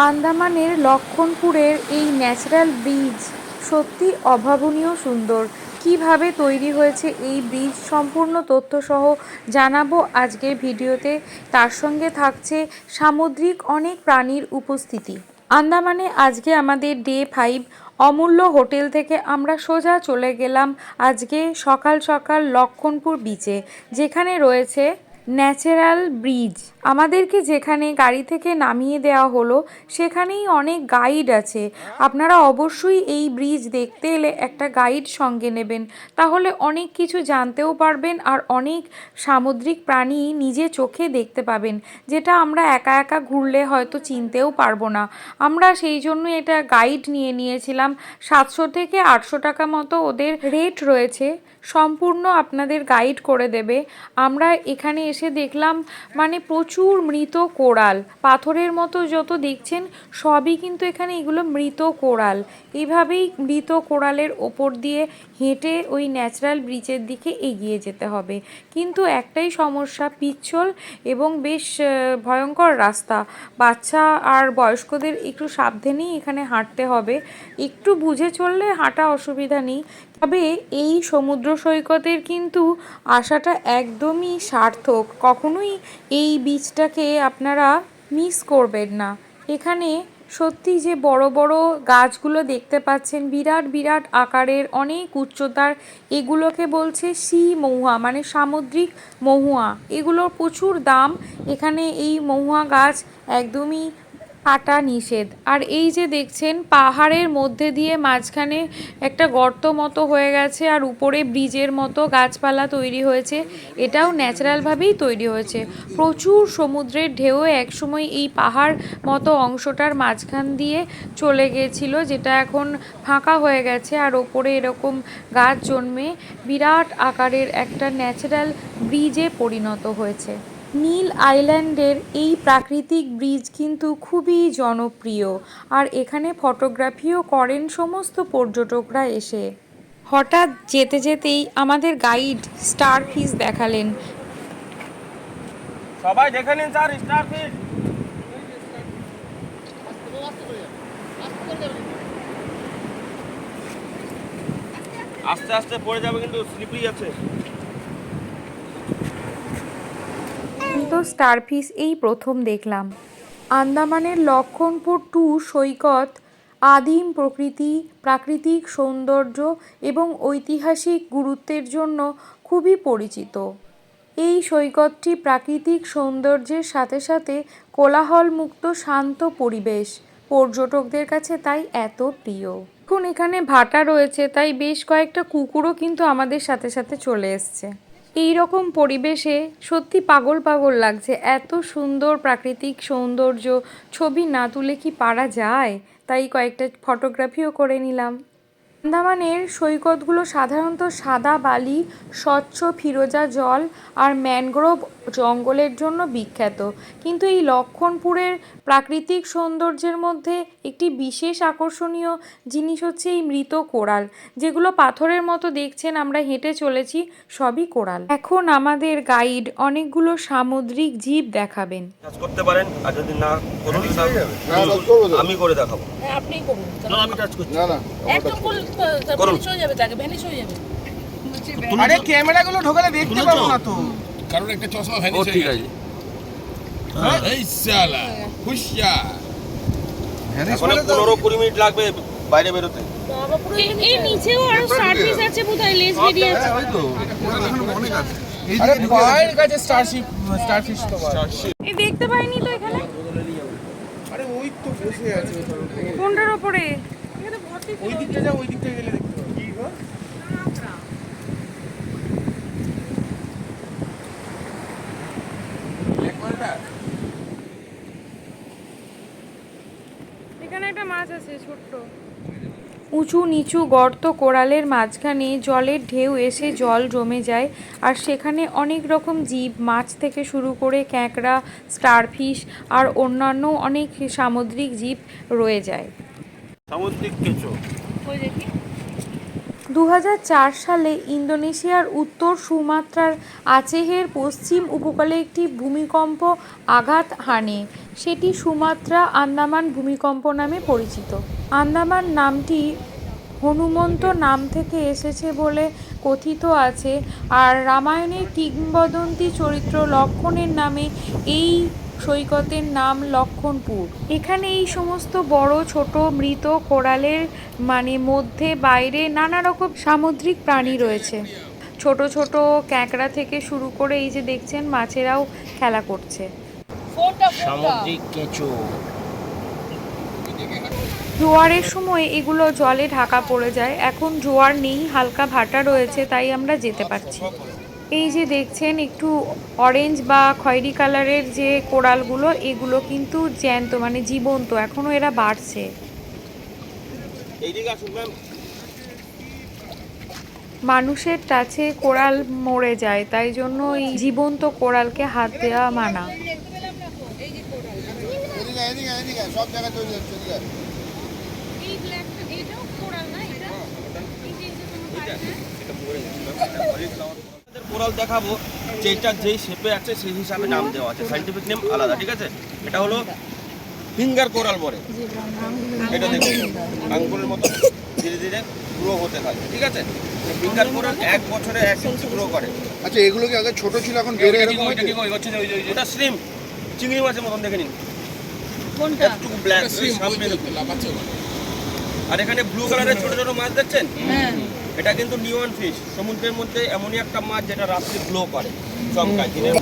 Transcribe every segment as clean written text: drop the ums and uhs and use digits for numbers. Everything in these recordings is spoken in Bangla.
আন্দামানের লক্ষণপুরের এই ন্যাচারাল ব্রিজ সত্যি অভাবনীয় সুন্দর। কিভাবে তৈরি হয়েছে এই ব্রিজ সম্পূর্ণ তথ্যসহ জানাবো আজকের ভিডিওতে। তার সঙ্গে থাকছে সামুদ্রিক অনেক প্রাণীর উপস্থিতি। আন্দামানে আজকে আমাদের ডে 5। অমূল্য হোটেল থেকে আমরা সোজা চলে গেলাম আজকে সকাল সকাল লক্ষণপুর বিচে, যেখানে রয়েছে ন্যাচারাল ব্রিজ। আমাদেরকে যেখানে গাড়ি থেকে নামিয়ে দেওয়া হলো সেখানেই অনেক গাইড আছে। আপনারা অবশ্যই এই ব্রিজ দেখতে এলে একটা গাইড সঙ্গে নেবেন, তাহলে অনেক কিছু জানতেও পারবেন আর অনেক সামুদ্রিক প্রাণী নিজে চোখে দেখতে পাবেন, যেটা আমরা একা একা ঘুরলে হয়তো চিনতেও পারবো না। আমরা সেই জন্য এটা গাইড নিয়ে নিয়েছিলাম। 700 থেকে 800 টাকা মতো ওদের রেট রয়েছে, সম্পূর্ণ আপনাদের গাইড করে দেবে। আমরা এখানে এসে দেখলাম মানে প্রচুর মৃত কোরাল, পাথরের মতো যত দেখছেন সবই কিন্তু এখানে এগুলো মৃত কোরাল। এইভাবেই মৃত কোরালের ওপর দিয়ে হেঁটে ওই ন্যাচারাল ব্রিজের দিকে এগিয়ে যেতে হবে। কিন্তু একটাই সমস্যা, পিচ্ছল এবং বেশ ভয়ঙ্কর রাস্তা। বাচ্চা আর বয়স্কদের একটু সাবধানেই এখানে হাঁটতে হবে, একটু বুঝে চললে হাঁটা অসুবিধা নেই। তবে এই সমুদ্র সৈকতের কিন্তু আসাটা একদমই সার্থক, কখনোই এই বীচটাকে আপনারা মিস করবেন না। এখানে সত্যি যে বড় বড় গাছগুলো দেখতে পাচ্ছেন, বিরাট বিরাট আকারের, অনেক উচ্চতার, এগুলোকে বলছে সি মহুয়া, মানে সামুদ্রিক মহুয়া। এগুলোর প্রচুর দাম। এখানে এই মহুয়া গাছ একদমই কাটা নিষেধ। আর এই যে দেখছেন পাহাড়ের মধ্যে দিয়ে মাঝখানে একটা গর্ত মতো হয়ে গেছে আর উপরে ব্রিজের মতো গাছপালা তৈরি হয়েছে, এটাও ন্যাচারালভাবেই তৈরি হয়েছে। প্রচুর সমুদ্রের ঢেউ একসময় এই পাহাড় মতো অংশটার মাঝখান দিয়ে চলে গিয়েছিল, যেটা এখন ফাঁকা হয়ে গেছে আর ওপরে এরকম গাছ জন্মে বিরাট আকারের একটা ন্যাচারাল ব্রিজে পরিণত হয়েছে। নীল আইল্যান্ডের এই প্রাকৃতিক ব্রিজ কিন্তু খুবই জনপ্রিয়, আর এখানে ফটোগ্রাফিও করেন সমস্ত পর্যটকরা এসে। হঠাৎ যেতে যেতেই আমাদের গাইড স্টার ফিশ দেখালেন। সবাই দেখে নিন স্যার, স্টার ফিশ। আস্তে আস্তে পড়ে যাবে, কিন্তু স্লিপারি আছে। তো স্টার ফিশ এই প্রথম দেখলাম। আন্দামানের লক্ষণপুর 2 সৈকত আদিম প্রকৃতি, প্রাকৃতিক সৌন্দর্য এবং ঐতিহাসিক গুরুত্বের জন্য খুবই পরিচিত। এই সৈকতটি প্রাকৃতিক সৌন্দর্যের সাথে সাথে কোলাহলমুক্ত শান্ত পরিবেশ, পর্যটকদের কাছে তাই এত প্রিয়। এখন এখানে ভাটা রয়েছে, তাই বেশ কয়েকটা কুকুরও কিন্তু আমাদের সাথে সাথে চলে এসছে। এই রকম পরিবেশে সত্যি পাগল পাগল লাগছে, এত সুন্দর প্রাকৃতিক সৌন্দর্য, ছবি না তুলে কি পারা যায়? তাই কয়েকটা ফটোগ্রাফিও করে নিলাম। আন্দামানের সৈকতগুলো সাধারণত সাদা বালি, স্বচ্ছ ফিরোজা জল আর ম্যানগ্রোভ জঙ্গলের জন্য বিখ্যাত, কিন্তু এই লক্ষণপুরের প্রাকৃতিক সৌন্দর্যের মধ্যে একটি বিশেষ আকর্ষণীয় জিনিস হচ্ছে এই মৃত কোরাল, যেগুলো পাথরের মতো দেখছেন। আমরা হেঁটে চলেছি, সবই কোরাল। এখন আমাদের গাইড অনেকগুলো সামুদ্রিক জীব দেখাবেন। কাজ করতে পারেন, আর যদি না করুন আমি করে দেখাবো। হ্যাঁ, আপনিই করুন। না, আমি টাচ করছি। না না একদম করুন, ভ্যানিশ হয়ে যাবে, তাকে ভ্যানিশ হয়ে যাবে। আরে ক্যামেরাগুলো ঢোকালে দেখতে পাবো না তো। কারণ একটা চশমা ভ্যানিশ ও হয়ে ঠিক গেছে। আছে। এই শালা হুশিয়া এখন 15-20 মিনিট লাগবে বাইরে বেরোতে। বাবা, পুরো এই নিচেও আরো সার্ভিস আছে, বোধহয় লেস বেরিয়ে আছে। ওই তো অনেক আছে। আরে পায়ের কাছে স্টারফিশ তো পায়। এই দেখতে পাইনি তো এখানে। আরে ওই তো বসে আছে কোনটার ওপরে? ওই দিকটা যা, ওই দিকটা গেলে দেখতে পাবো। কি গো? এখানে একটা মাছ আছে ছোট্ট। উঁচু নিচু গর্ত কোরালের মাঝখানে জলের ঢেউ এসে জল জমে যায়, আর সেখানে অনেক রকম জীব, মাছ থেকে শুরু করে ক্যাঁকড়া, স্টারফিশ আর অন্যান্য অনেক সামুদ্রিক জীব রয়ে যায়। সামুদ্রিক কেঁচো। ওই দেখি। 2004 সালে ইন্দোনেশিয়ার উত্তর সুমাত্রার আচেহের পশ্চিম উপকূলে একটি ভূমিকম্প আঘাত হানে। সেটি সুমাত্রা আন্দামান ভূমিকম্প নামে পরিচিত। আন্দামান নামটি হনুমন্ত নাম থেকে এসেছে বলে কথিত আছে, আর রামায়ণের কিংবদন্তি চরিত্র লক্ষ্মণের নামে এই সৈকতের নাম লক্ষ্মণপুর। এখানে এই সমস্ত বড় ছোট মৃত কোরালের মধ্যে বাইরে নানা রকম সামুদ্রিক প্রাণী রয়েছে। ছোট ছোট ক্যাঁকড়া থেকে শুরু করে এই যে দেখছেন মাছেরাও খেলা করছে। সামুদ্রিক কেঁচো। জোয়ারের সময় এগুলো জলে ঢাকা পড়ে যায়। এখন জোয়ার নেই, হালকা ভাটা রয়েছে, তাই আমরা যেতে পারছি। এই যে দেখছেন একটু অরেঞ্জ বা খয়েরি কালারের যে কোরালগুলো, এগুলো কিন্তু জ্যান্ত মানে জীবন্ত, এখনো এরা বাড়ছে। মানুষের টাচে কোরাল মরে যায়, তাই জন্য এই জীবন্ত কোরালকে হাত দেওয়া মানা। সব জায়গায় তৈরি হচ্ছে এই ব্ল্যাকটা এটাও কোরাল না, এটা এই যে কোরাল দেখাবো যেটা যেই শেপে আছে সেই হিসাবে নাম দেওয়া আছে, সাইন্টিফিক নেম আলাদা, ঠিক আছে? এটা হলো ফিঙ্গার কোরাল বলে। এটা দেখুন আঙ্গুলের মতো ধীরে ধীরে গ্রো হতে থাকে, ঠিক আছে? ফিঙ্গার কোরাল 1 বছরে 1 ইঞ্চি গ্রো করে। আচ্ছা, এগুলো কি আগে ছোট ছিল, এখন বেড়ে এরকম হয়েছে? এটা শ্রিম, চিংড়ি মাছের মতন দেখে নিন। কোনটা? একটু ব্ল্যাক সামনে দেখুন। আর এখানে ব্লু কালারের ছোট ছোট মাছ দেখছেন, হ্যাঁ, এটা কিন্তু নিয়ন ফিশ। সমুদ্রের মধ্যে এমনই একটা মাছ যেটা রাত্রে গ্লো করে, চমকায় দিনের।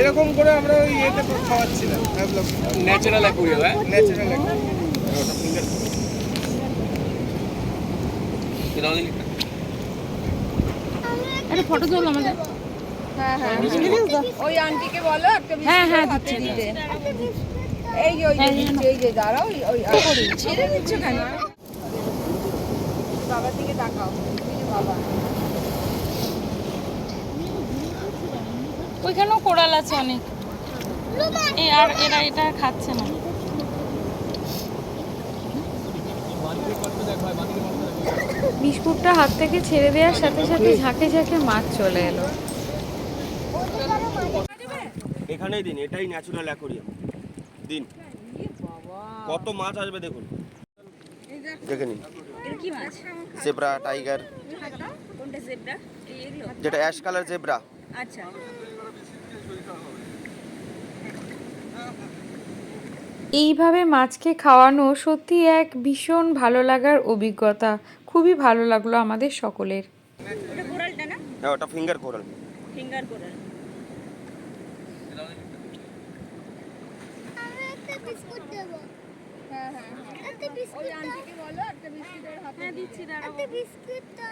এরকম করে আমরা ওই ইয়েতে খাওয়াচ্ছিলাম, ন্যাচারাল অ্যাকুরিয়াম। হ্যাঁ, ন্যাচারাল অ্যাকুরিয়াম। একটা ফটো তোল আমাদের। হ্যাঁ হ্যাঁ ওই আন্টিকে বলো একটা হ্যাঁ হ্যাঁ হাতে দিচ্ছি দিতে। এই যে ওই যে দিচ্ছে, এই যে দাঁড়াও, ওই ছেড়ে দিচ্ছ কেন? বাবার দিকে তাকাও, এই যে বাবা। ওইখানেও কোরাল আছে অনেক। এই আর এরা এটা খাচ্ছে না। বিস্কুটটা হাত থেকে ছেড়ে দেওয়ার সাথে সাথে ঝাঁকে ঝাঁকে মাছ চলে এলো। এখানেই দিন, এটাই ন্যাচারাল অ্যাকোরিয়াম। দিন কত মাছ আসবে দেখুন, দেখে নিন। এটা কি মাছ? জেব্রা, টাইগার, কোনটা জেব্রা? এগুলো? যেটা অ্যাশ কালার জেব্রা। আচ্ছা। এইভাবে মাছকে খাওয়ানো সত্যি এক ভীষণ ভালো লাগার অভিজ্ঞতা। খুবই ভালো লাগলো আমাদের সকলের। ওটা কোরালটা না? হ্যাঁ, ওটা ফিঙ্গার কোরাল। Finger coral. হ্যাঁ হ্যাঁ ওই আন্টিকে বলো একটা বিস্কুটের হাতে। হ্যাঁ দিচ্ছি, দাঁড়াও।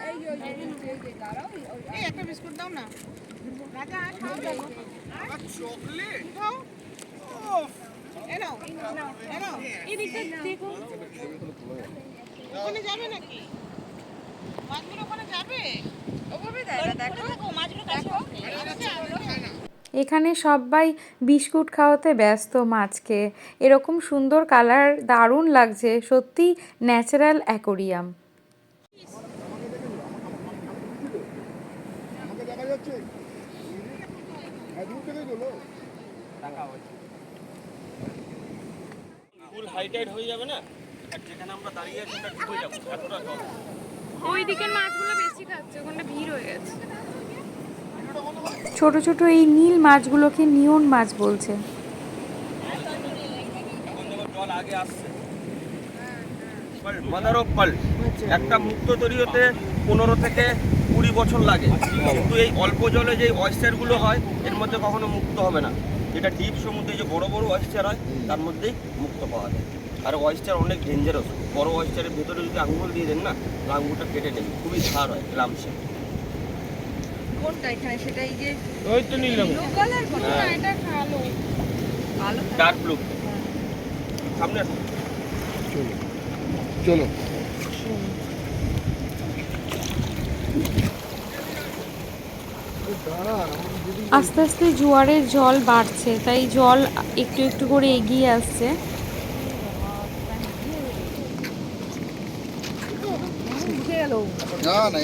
এই যে ওই যে দিচ্ছে, এই যে দাঁড়াও, ওই একটা বিস্কুট দাও না। চকলেট এদিকটা দেখো। ওখানে যাবে নাকি? মাছগুলো ওখানে যাবে? ওভাবে দেয় না, দেখো মাছগুলো কাছে এখানে সবাই বিস্কুট খাওয়াতে ব্যস্ত মাছকে। এরকম সুন্দর কালার, দারুণ লাগছে সত্যি, ন্যাচারাল অ্যাকোরিয়াম। দেখা যাচ্ছে ফুল হাইটাইট হয়ে যাবে না, আর যেখানে আমরা দাঁড়িয়ে আছি সেটা ডুবে যাবে, এতটা জল। ওই দিকের মাছগুলো বেশি খাচ্ছে, ওখানে ভিড় হয়ে গেছে। ছোট ছোট এই নীল মাছগুলোকে নিয়ন মাছ বলছে। এখন দেখো জল আগে আসছে। মাদার অফ পার্ল, একটা মুক্ত তৈরি হতে 15 থেকে 20 বছর লাগে, কিন্তু এই অল্প জলে যে অয়েস্টারগুলো হয় এর মধ্যে কখনো মুক্ত হবে না। যেটা ডিপ সমুদ্রে যে বড় বড় অয়েস্টার হয় তার মধ্যেই মুক্ত পাওয়া যায়। আর অয়েস্টার অনেক ডেঞ্জারাস, বড় অয়েস্টারের ভেতরে যদি আঙুল দিয়ে দেন না, আঙুলটা কেটে নেবে, খুবই ধার হয়, লামসে। কোনটা এখানে? সেটা এই যে ওই তো নীল রঙের। ব্লু কালার কোনটা? না, এটা কালো। কালো। Dark blue. সামনে আসুন। চলো আস্তে আস্তে জোয়ারের জল বাড়ছে, তাই জল একটু একটু করে এগিয়ে আসছে। না না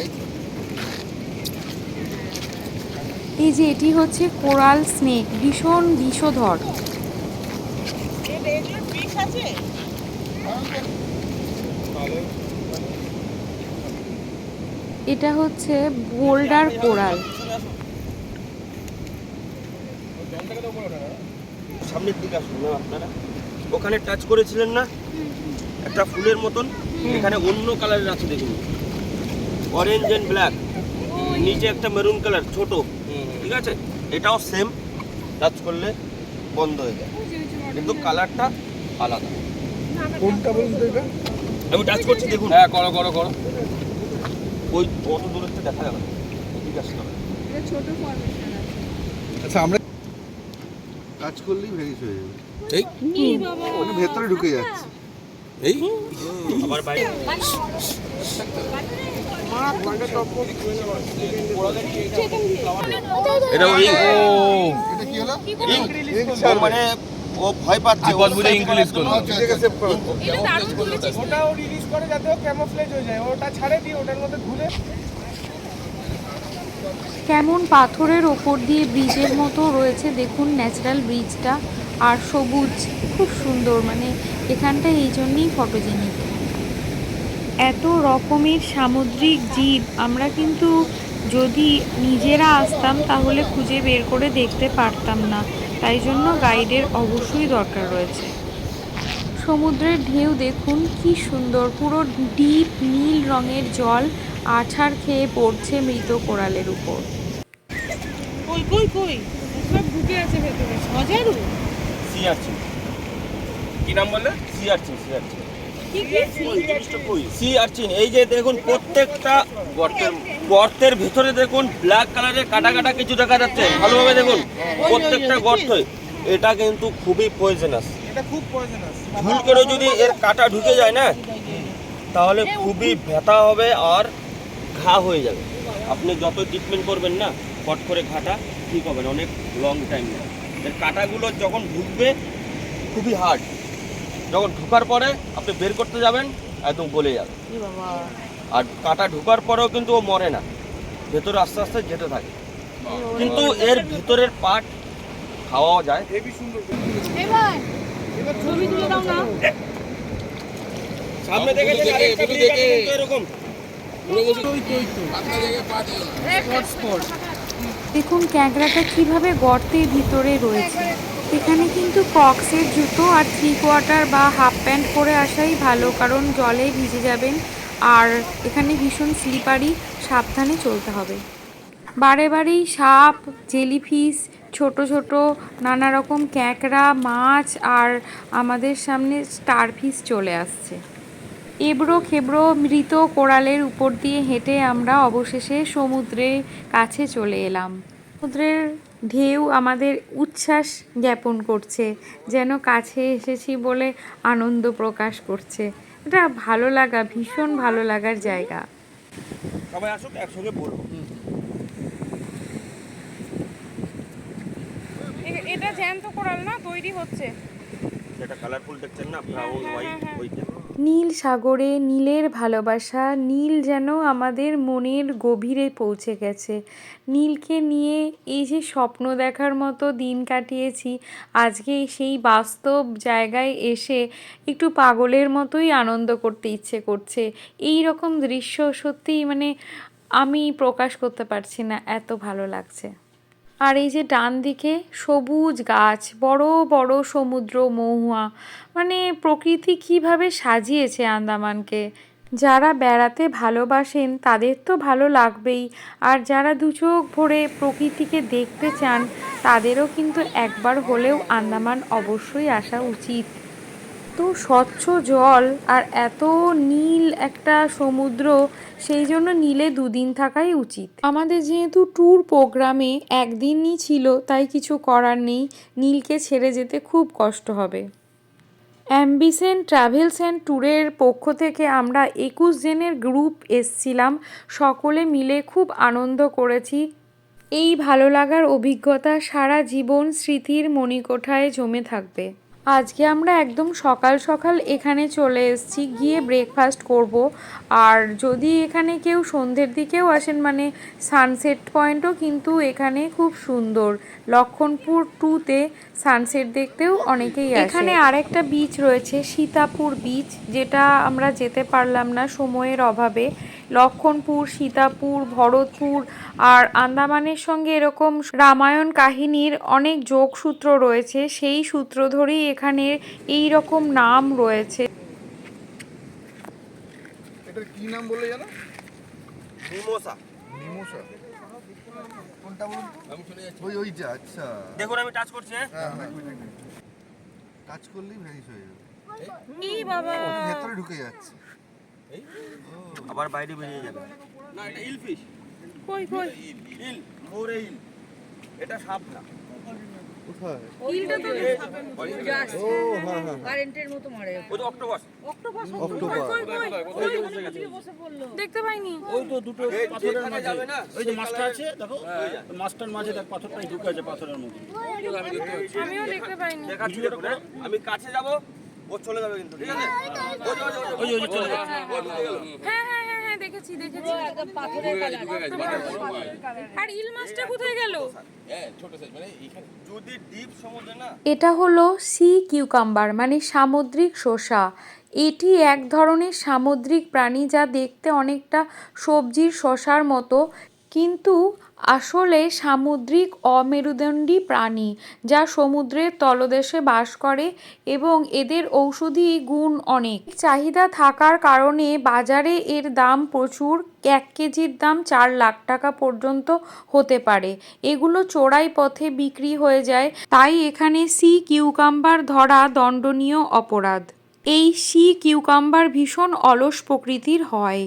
এই যে এটি হচ্ছে কোরাল স্নেক, ভীষণ বিষধর। এটা হচ্ছে বোল্ডার কোরাল। সামনের দিকে আসুন না আপনারা, ওখানে টাচ করেছিলেন না একটা ফুলের মতন, এখানে অন্য কালারের আছে দেখুন, অরেঞ্জ এন্ড ব্ল্যাক, নিচে একটা মেরুন কালার ছোট, ঠিক আছে, এটাও সেম, টাচ করলে বন্ধ হয়ে যায়, কিন্তু কালারটা আলাদা। কোনটা বলুন তো এটা? আমি টাচ করছি দেখুন, হ্যাঁ করো করো করো। ওই অত দূরের থেকে দেখা যাবে না, ঠিক আছে। আচ্ছা আমরা কাজ করলেই ভেরিস হয়ে যাবে, এই মানে ভেতরে ঢুকে যাচ্ছে। এই আবার বাইরে এটা ওই এটা কি হলো? ও মানে ও ভয় পাচ্ছে, ও বুঝে ইংলিশ করো। আচ্ছা, আচ্ছা, এটা দারুণ তুলেছিস। ওটাও রিলিজ করে যাতে ও ক্যামোফ্লেজ হয়ে যায়, ওটা ছাড়ে দিয়ে ওটার মধ্যে ঘুরে। কেমন পাথরের ওপর দিয়ে ব্রিজের মতো রয়েছে দেখুন ন্যাচারাল ব্রিজটা, আর সবুজ, খুব সুন্দর, মানে এখানটা এই জন্যই ফটোজেনিক। এত রকমের সামুদ্রিক জীব আমরা কিন্তু যদি নিজেরা আসতাম তাহলে খুঁজে বের করে দেখতে পারতাম না, তাই জন্য গাইডের অবশ্যই দরকার রয়েছে। সমুদ্রের ঢেউ দেখুন কি সুন্দর, পুরো ডিপ নীল রঙের জল আছাড় খেয়ে পড়ছে মৃত কোরালের উপর। কই কই কই সব ঢুকে আছে ভেতরে। সজারু সি আর্চিন, কি নাম বললে? সি আর্চিন, সি আর্চিন, কি কি সি আর্চিন। এই যে দেখুন প্রত্যেকটা গর্তের ভিতরে দেখুন ব্ল্যাক কালারের কাটা কাটা কিছু দেখা যাচ্ছে, ভালোভাবে দেখুন প্রত্যেকটা গর্ত, এটা কিন্তু খুবই পয়জনাস। এটা খুব পয়জনাস। ভুল করে যদি এর কাটা ঢুকে যায় না তাহলে খুবই ব্যথা হবে আর ঘা হয়ে যাবে। আপনি যত ট্রিটমেন্ট করবেন না ফট করে ঘাটা ঠিক হবে না, অনেক লং টাইম নেয়। এর কাটাগুলো যখন ঢুকবে খুবই হার্ড, যখন ঢোকার পরে আপনি বের করতে যাবেন একদম গলে যাবে। আর কাটা ঢোকার পরেও কিন্তু ও মরে না, ভেতরে আস্তে আস্তে যেতে থাকে, কিন্তু এর ভেতরের পার্ট খাওয়াও যায়। হেভি সুন্দর। এবার ছবি তুলে দাও না। সামনে দেখে যে আরেকটা ব্রিজ আছে কিন্তু এরকম। দেখুন ক্যাংড়াটা কিভাবে গর্তের ভিতরে রয়েছে। এখানে কিন্তু ক্রক্সের জুতো আর 3/4 বা হাফ প্যান্ট পরে আসাই ভালো, কারণ জলে ভিজে যাবেন, আর এখানে ভীষণ স্লিপারি, সাবধানে চলতে হবে। বারে বারেই সাপ, জেলিফিশ, ছোট ছোট নানা রকম ক্যাঁকড়া, মাছ আর আমাদের সামনে স্টারফিশ চলে আসছে। এবড়ো খেবড়ো মৃত কোরালের উপর দিয়ে হেঁটে আমরা অবশেষে সমুদ্রের কাছে চলে এলাম। সমুদ্রের ঢেউ আমাদের উচ্ছ্বাস জ্ঞাপন করছে, যেন কাছে এসেছি বলে আনন্দ প্রকাশ করছে। এটা ভালো লাগা, ভীষণ ভালো লাগার জায়গা। সবাই আসুক একসঙ্গে বলবো। এটা জ্যান্ত কোরাল না, তৈরি হচ্ছে। যেটা কালারফুল দেখছেন না, ব্রাউন হোয়াইট, ওইটা। নীল সাগরে নীলের ভালোবাসা, নীল যেন আমাদের মনের গভীরে পৌঁছে গেছে। নীলকে নিয়ে এই যে স্বপ্ন দেখার মতো দিন কাটিয়েছি, আজকে সেই বাস্তব জায়গায় এসে একটু পাগলের মতোই আনন্দ করতে ইচ্ছে করছে। এই রকম দৃশ্য সত্যিই মানে আমি প্রকাশ করতে পারছি না, এত ভালো লাগছে। আর এই যে ডান দিকে সবুজ গাছ, বড় বড় সমুদ্র মহুয়া, মানে প্রকৃতি কিভাবে সাজিয়েছে আন্দামানকে। যারা বেড়াতে ভালোবাসেন তাদের তো ভালো লাগবেই, আর যারা দু চোখ ভরে প্রকৃতিকে দেখতে চান তাদেরও কিন্তু একবার হলেও আন্দামান অবশ্যই আসা উচিত। তো স্বচ্ছ জল আর এত নীল একটা সমুদ্র, সেই জন্য নীলে দুদিন থাকাই উচিত। আমাদের যেহেতু ট্যুর প্রোগ্রামে একদিনই ছিল, তাই কিছু করার নেই, নীলকে ছেড়ে যেতে খুব কষ্ট হবে। অ্যাম্বিশন ট্রাভেলস অ্যান্ড ট্যুরের পক্ষ থেকে আমরা 21 জনের গ্রুপ এসছিলাম, সকলে মিলে খুব আনন্দ করেছি। এই ভালো লাগার অভিজ্ঞতা সারা জীবন স্মৃতির মণিকোঠায় জমে থাকবে। আজকে আমরা একদম সকাল সকাল এখানে চলে এসেছি, গিয়ে ব্রেকফাস্ট করব। আর যদি এখানে কেউ সন্ধ্যের দিকেও আসেন, মানে সানসেট পয়েন্টও কিন্তু এখানে খুব সুন্দর। লক্ষণপুর 2-তে সানসেট দেখতেও অনেকেই আসে। এখানে আরেকটা বিচ রয়েছে, সীতাপুর বিচ, যেটা আমরা যেতে পারলাম না সময়ের অভাবে। লক্ষণপুর, সীতাপুর, ভরতপুর আর আন্দামানের সঙ্গে এরকম রামায়ণ কাহিনীর অনেক যোগসূত্র রয়েছে, সেই সূত্র ধরেই এখানে এই রকম নাম রয়েছে। এটার কি নাম বলে জানো? মিমোসা। মিমোসা। কোনটা বলুন তো? আমি চলে যাচ্ছি। ওইটা, আচ্ছা। দেখুন আমি টাচ করছি, হ্যাঁ টাচ করলেই ভ্যানিশ হয়ে যাবে। এই বাবা, ভেতরে ঢুকে যাচ্ছে। আবার বাইরে বেরিয়ে যাবে। না এটা ইল ফিশ। কই কই ইল, মোরে ইল। এটা সাপ না। কোথায়? ইলটা তো ও হ্যাঁ হ্যাঁ। কারেন্টের মতো মারে। ওই তো অক্টোপাস। অক্টোপাস। অক্টোপাস। বসে পড়লো, দেখতে পাইনি। ওই তো দুটো পাথরের মাঝে যাবে না, ওই যে মাছটা আছে দেখো, মাছটার মাঝে দেখ পাথরটাই ঢুকে আছে পাথরের মধ্যে। আমিও দেখতে পাইনি। দেখাচ্ছি দেখুন, হ্যাঁ? আমি কাছে যাব, ও চলে যাবে কিন্তু, ঠিক আছে? ওই যে চলে যাচ্ছে। হ্যাঁ হ্যাঁ হ্যাঁ হ্যাঁ, দেখেছি দেখেছি। পাথরের আর ইল মাছটা কোথায় গেল? যদি ডিপ সমুদ্রে না, এটা হলো সি কিউকাম্বার, মানে সামুদ্রিক শসা। এটি এক ধরনের সামুদ্রিক প্রাণী যা দেখতে অনেকটা সবজির শসার মতো, কিন্তু আসলে সামুদ্রিক অমেরুদণ্ডী প্রাণী যা সমুদ্রের তলদেশে বাস করে এবং এদের ঔষধি গুণ অনেক। চাহিদা থাকার কারণে বাজারে এর দাম প্রচুর, 1 কেজির দাম 4 লাখ টাকা পর্যন্ত হতে পারে। এগুলো চোরাই পথে বিক্রি হয়ে যায়, তাই এখানে সি কিউকাম্বার ধরা দণ্ডনীয় অপরাধ। এই সি কিউকাম্বার ভীষণ অলস প্রকৃতির হয়।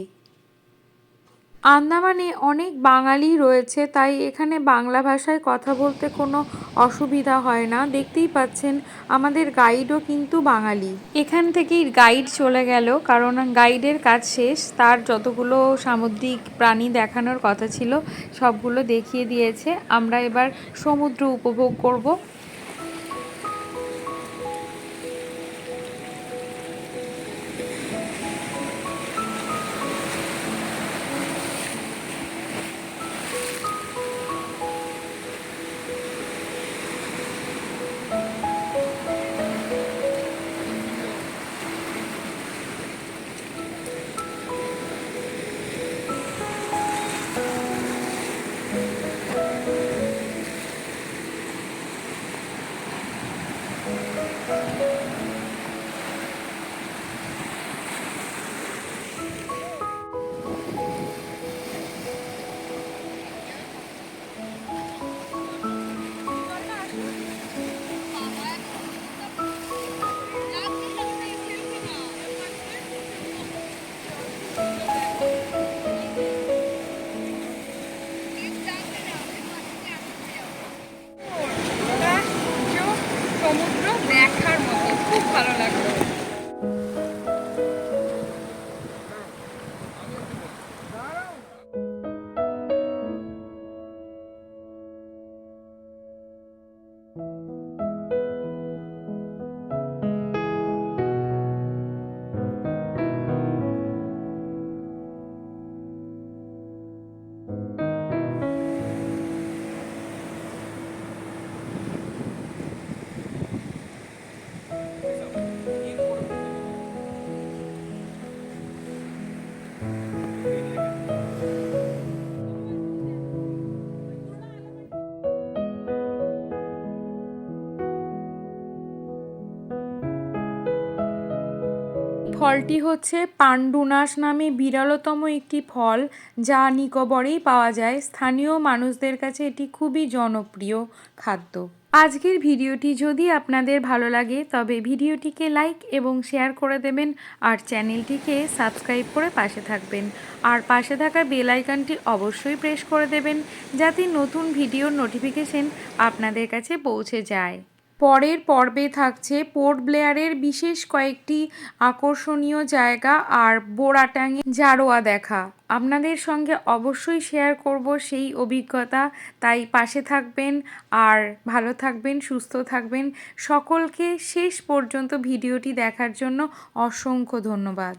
আন্দামানে অনেক বাঙালি রয়েছে, তাই এখানে বাংলা ভাষায় কথা বলতে কোনো অসুবিধা হয় না। দেখতেই পাচ্ছেন আমাদের গাইডও কিন্তু বাঙালি। এখান থেকেই গাইড চলে গেল, কারণ গাইডের কাজ শেষ। তার যতগুলো সামুদ্রিক প্রাণী দেখানোর কথা ছিল সবগুলো দেখিয়ে দিয়েছে। আমরা এবার সমুদ্র উপভোগ করব। সমুদ্র দেখার মতো, খুব ভালো লাগলো। ফলটি হচ্ছে পান্ডুনাস নামে বিরলতম একটি ফল, যা নিকোবরেই পাওয়া যায়। স্থানীয় মানুষদের কাছে এটি খুবই জনপ্রিয় খাদ্য। আজকের ভিডিওটি যদি আপনাদের ভালো লাগে তবে ভিডিওটিকে লাইক এবং শেয়ার করে দেবেন, আর চ্যানেলটিকে সাবস্ক্রাইব করে পাশে থাকবেন। আর পাশে থাকা বেল আইকনটি অবশ্যই প্রেস করে দেবেন, যাতে নতুন ভিডিওর নোটিফিকেশন আপনাদের কাছে পৌঁছে যায়। পরের পর্বে থাকছে পোর্ট ব্লেয়ারের বিশেষ কয়েকটি আকর্ষণীয় জায়গা আর বোড়াটাঙে জারোয়া দেখা। আপনাদের সঙ্গে অবশ্যই শেয়ার করব সেই অভিজ্ঞতা, তাই পাশে থাকবেন আর ভালো থাকবেন, সুস্থ থাকবেন। সকলকে শেষ পর্যন্ত ভিডিওটি দেখার জন্য অসংখ্য ধন্যবাদ।